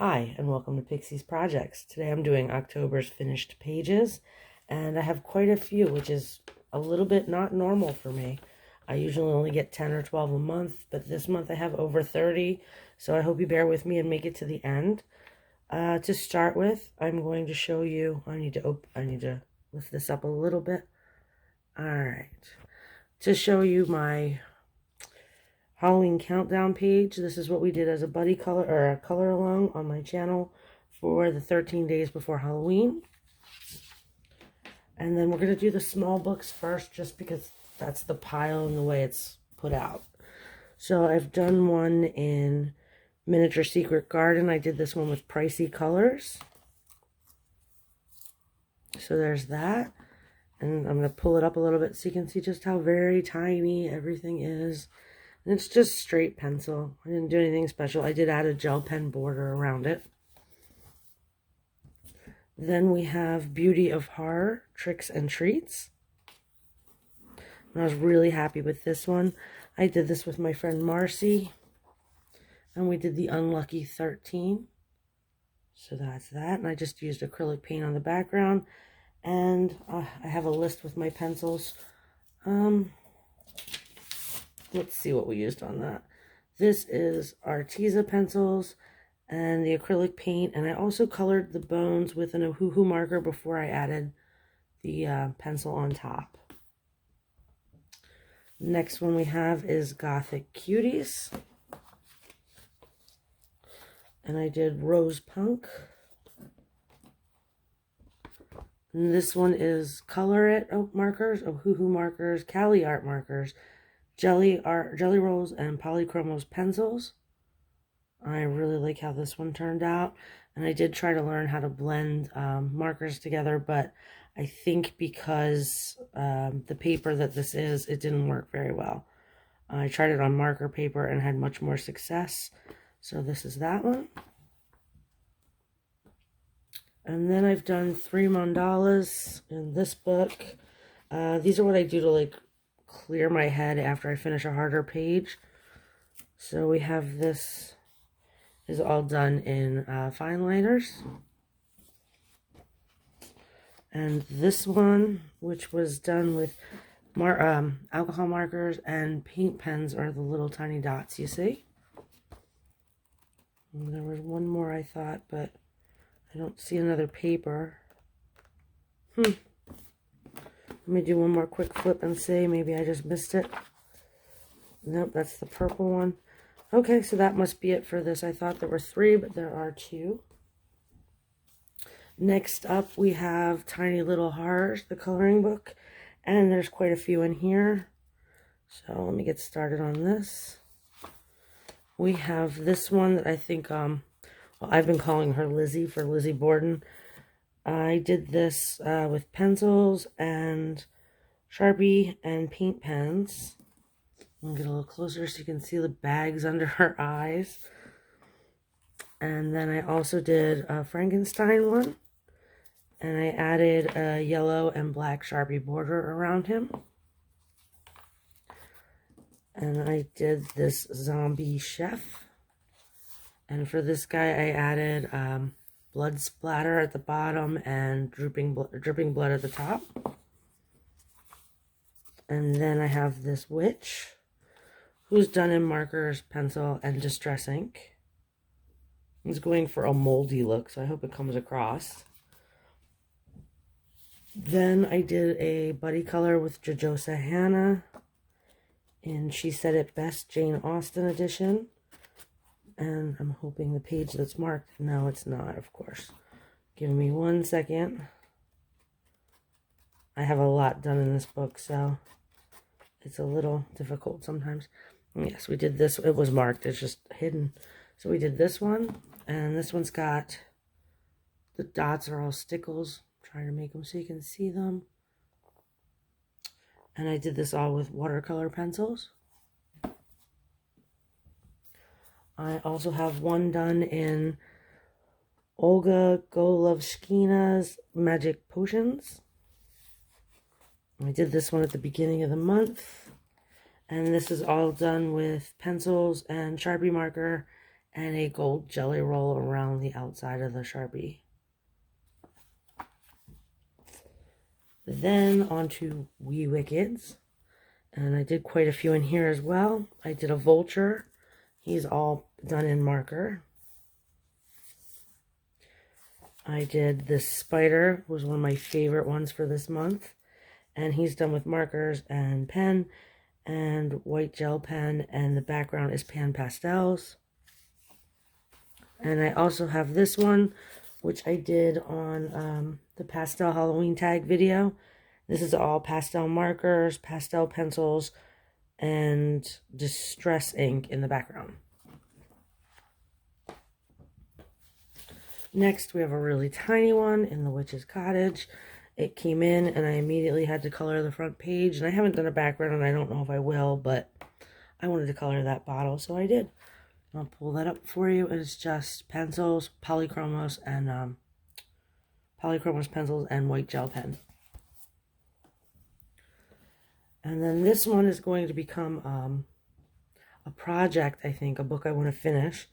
Hi, and welcome to Pixie's Projects. Today I'm doing October's finished pages, and I have quite a few, which is a little bit not normal for me. I usually only get 10 or 12 a month, but this month I have over 30, so I hope you bear with me and make it to the end. To start with, I'm going to show you, I need to lift this up a little bit. Alright, to show you my Halloween countdown page. This is what we did as a buddy color or a color along on my channel for the 13 days before Halloween. And then we're going to do the small books first, just because that's the pile and the way it's put out. So I've done one in Miniature Secret Garden. I did this one with pricey colors. So there's that. And I'm going to pull it up a little bit so you can see just how very tiny everything is. And it's just straight pencil. I didn't do anything special. I did add a gel pen border around it. Then we have Beauty of Horror, Tricks and Treats. And I was really happy with this one. I did this with my friend Marcy. And we did the Unlucky 13. So that's that. And I just used acrylic paint on the background. And I have a list with my pencils. Let's see what we used on that. This is Arteza pencils and the acrylic paint. And I also colored the bones with an Ohuhu marker before I added the pencil on top. Next one we have is Gothic Cuties. And I did Rose Punk. And this one is Color It markers, Ohuhu markers, Cali Art markers, Jelly Rolls, and Polychromos pencils. I really like how this one turned out. And I did try to learn how to blend markers together, but I think because the paper that this is, it didn't work very well. I tried it on marker paper and had much more success. So this is that one. And then I've done 3 mandalas in this book. These are what I do to like clear my head after I finish a harder page. So we have this is all done in fine liners. And this one, which was done with alcohol markers and paint pens, are the little tiny dots you see. And there was one more I thought, but I don't see another paper. Let me do one more quick flip and see. Maybe I just missed it. Nope, that's the purple one. Okay, so that must be it for this. I thought there were 3, but there are 2. Next up, we have Tiny Little Horrors, the coloring book. And there's quite a few in here. So let me get started on this. We have this one that I think, well, I've been calling her Lizzie for Lizzie Borden. I did this with pencils and Sharpie and paint pens. I'll get a little closer so you can see the bags under her eyes. And then I also did a Frankenstein one. And I added a yellow and black Sharpie border around him. And I did this zombie chef. And for this guy, I added blood splatter at the bottom and dripping blood at the top. And then I have this witch, who's done in markers, pencil, and distress ink. He's going for a moldy look, so I hope it comes across. Then I did a buddy color with Jojosa Hanna, and She Said It Best Jane Austen edition. And I'm hoping the page that's marked, no, it's not, of course. Give me 1 second. I have a lot done in this book, so it's a little difficult sometimes. Yes, we did this. It was marked. It's just hidden. So we did this one, and this one's got, the dots are all stickles. I'm trying to make them so you can see them. And I did this all with watercolor pencils. I also have one done in Olga Goloveshkina's Magic Potions. I did this one at the beginning of the month. And this is all done with pencils and Sharpie marker and a gold jelly roll around the outside of the Sharpie. Then on to Wee Wickeds. And I did quite a few in here as well. I did a vulture. He's all done in marker. I did this spider, was one of my favorite ones for this month. And he's done with markers and pen and white gel pen. And the background is pan pastels. And I also have this one, which I did on the pastel Halloween tag video. This is all pastel markers, pastel pencils, and distress ink in the background. Next, we have a really tiny one in the Witch's Cottage. It came in, and I immediately had to color the front page. And I haven't done a background, and I don't know if I will, but I wanted to color that bottle, so I did. I'll pull that up for you. It's just pencils, polychromos, and polychromos pencils, and white gel pen. And then this one is going to become a project, I think, a book I want to finish.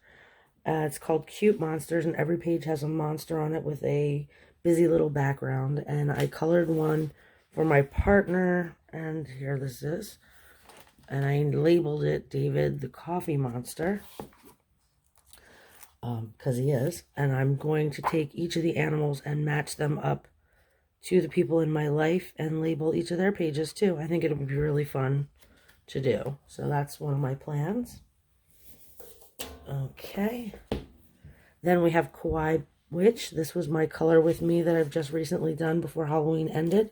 It's called Cute Monsters, and every page has a monster on it with a busy little background. And I colored one for my partner, and here this is. And I labeled it David the Coffee Monster, because he is. And I'm going to take each of the animals and match them up to the people in my life and label each of their pages too. I think it would be really fun to do. So that's one of my plans. Okay. Then we have Kawaii Witch. This was my color with me that I've just recently done before Halloween ended.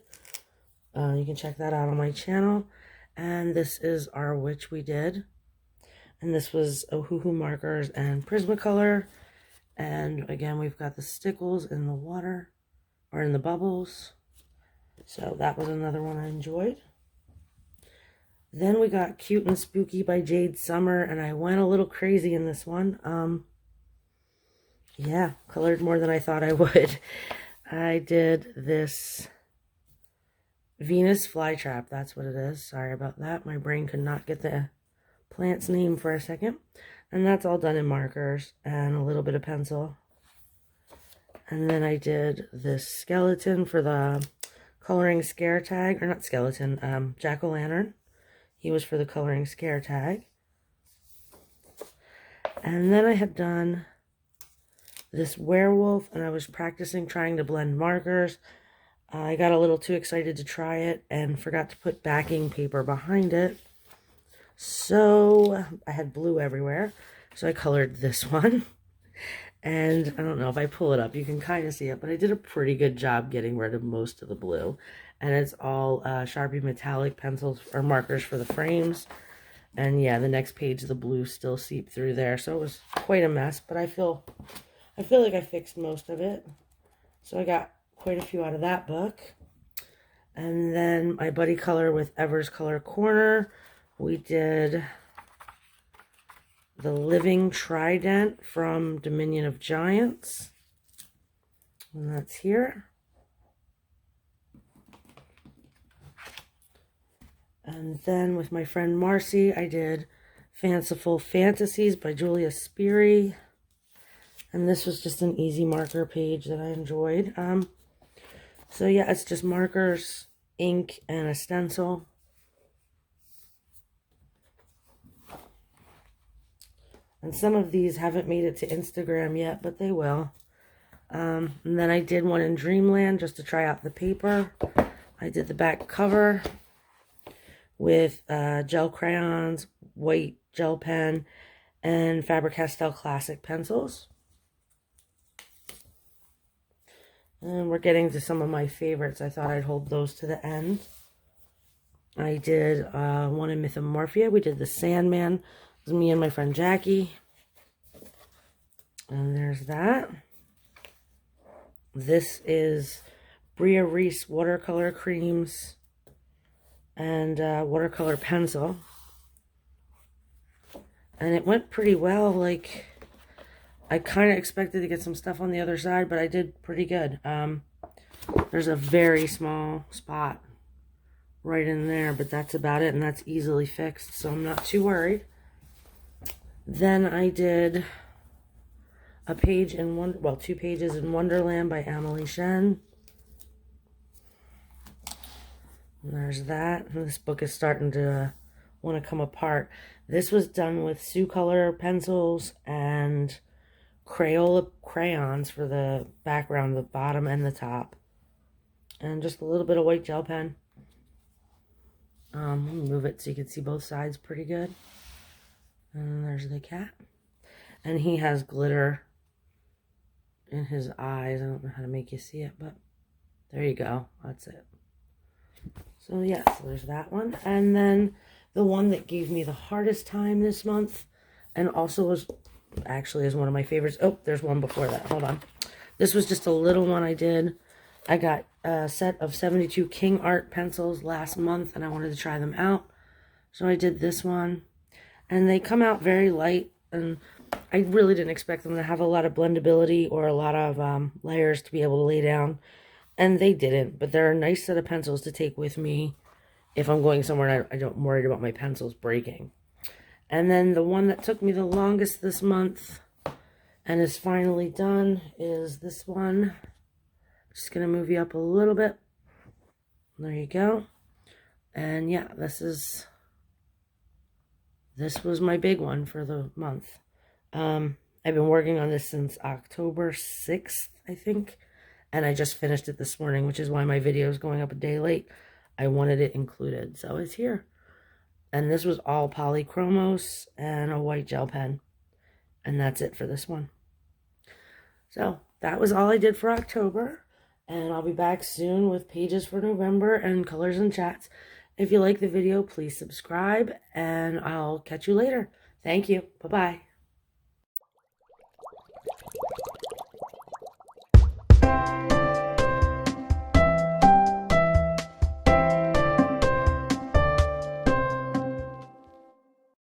You can check that out on my channel. And this is our witch we did. And this was Ohuhu markers and Prismacolor. And again, we've got the stickles in the water, or in the bubbles. So that was another one I enjoyed. Then we got Cute and Spooky by Jade Summer, and I went a little crazy in this one. Yeah, colored more than I thought I would. I did this Venus flytrap, that's what it is. Sorry about that. My brain could not get the plant's name for a second. And that's all done in markers and a little bit of pencil. And then I did this skeleton for the coloring scare tag, or not skeleton, jack-o'-lantern. He was for the coloring scare tag. And then I had done this werewolf, and I was practicing trying to blend markers. I got a little too excited to try it and forgot to put backing paper behind it. So I had blue everywhere. So I colored this one. And I don't know if I pull it up, you can kind of see it, but I did a pretty good job getting rid of most of the blue. And it's all Sharpie metallic pencils or markers for the frames. And yeah, the next page, the blue still seeped through there. So it was quite a mess, but I feel like I fixed most of it. So I got quite a few out of that book. And then my buddy color with Ever's Color Corner, we did the Living Trident from Dominion of Giants. And that's here. And then with my friend Marcy, I did Fanciful Fantasies by Julia Spiri. And this was just an easy marker page that I enjoyed. So yeah, it's just markers, ink, and a stencil. And some of these haven't made it to Instagram yet, but they will. And then I did one in Dreamland just to try out the paper. I did the back cover with gel crayons, white gel pen, and Faber-Castell Classic pencils. And we're getting to some of my favorites. I thought I'd hold those to the end. I did one in Mythomorphia. We did the Sandman. It was me and my friend Jackie. And there's that. This is Bria Reese watercolor creams and watercolor pencil. And it went pretty well. Like, I kind of expected to get some stuff on the other side, but I did pretty good. There's a very small spot right in there, but that's about it, and that's easily fixed, so I'm not too worried. Then I did a page in well, 2 pages in Wonderland by Shen. And there's that. And this book is starting to want to come apart. This was done with Sioux color pencils and Crayola crayons for the background, the bottom and the top. And just a little bit of white gel pen. Let me move it so you can see both sides pretty good. And there's the cat. And he has glitter in his eyes. I don't know how to make you see it, but there you go. That's it. So yeah, so there's that one. And then the one that gave me the hardest time this month, and also was actually is one of my favorites. Oh, there's one before that. Hold on. This was just a little one I did. I got a set of 72 King Art pencils last month, and I wanted to try them out. So I did this one. And they come out very light, and I really didn't expect them to have a lot of blendability or a lot of layers to be able to lay down. And they didn't, but they're a nice set of pencils to take with me if I'm going somewhere and I'm worried about my pencils breaking. And then the one that took me the longest this month and is finally done is this one. Just going to move you up a little bit. There you go. And yeah, this was my big one for the month. I've been working on this since October 6th, I think. And I just finished it this morning, which is why my video is going up a day late. I wanted it included, so it's here. And this was all polychromos and a white gel pen. And that's it for this one. So that was all I did for October. And I'll be back soon with pages for November and colors and chats. If you like the video, please subscribe. And I'll catch you later. Thank you. Bye-bye.